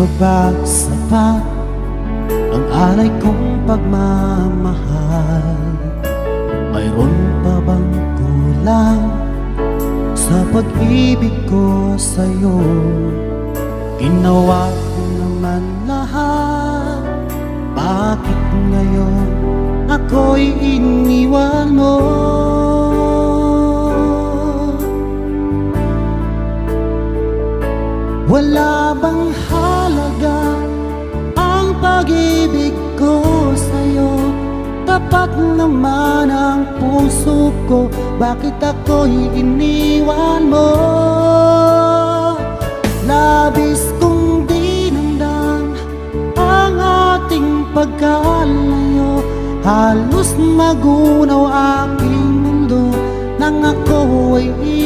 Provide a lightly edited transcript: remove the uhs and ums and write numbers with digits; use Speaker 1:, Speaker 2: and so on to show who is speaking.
Speaker 1: pa ba sapat ang alay kong pagmamahal? Mayroon pa bang kulang sa pag-ibig ko sa'yo? Ginawa ko naman lahat, bakit ngayon ako'y iniwan mo? Wala bang halaga ang pag-ibig ko sa'yo? Tapat naman ang puso ko, bakit ako'y iniwan mo? Labis kong dinamdam ang ating pagkalayo, halos magunaw aking mundo nang ako ay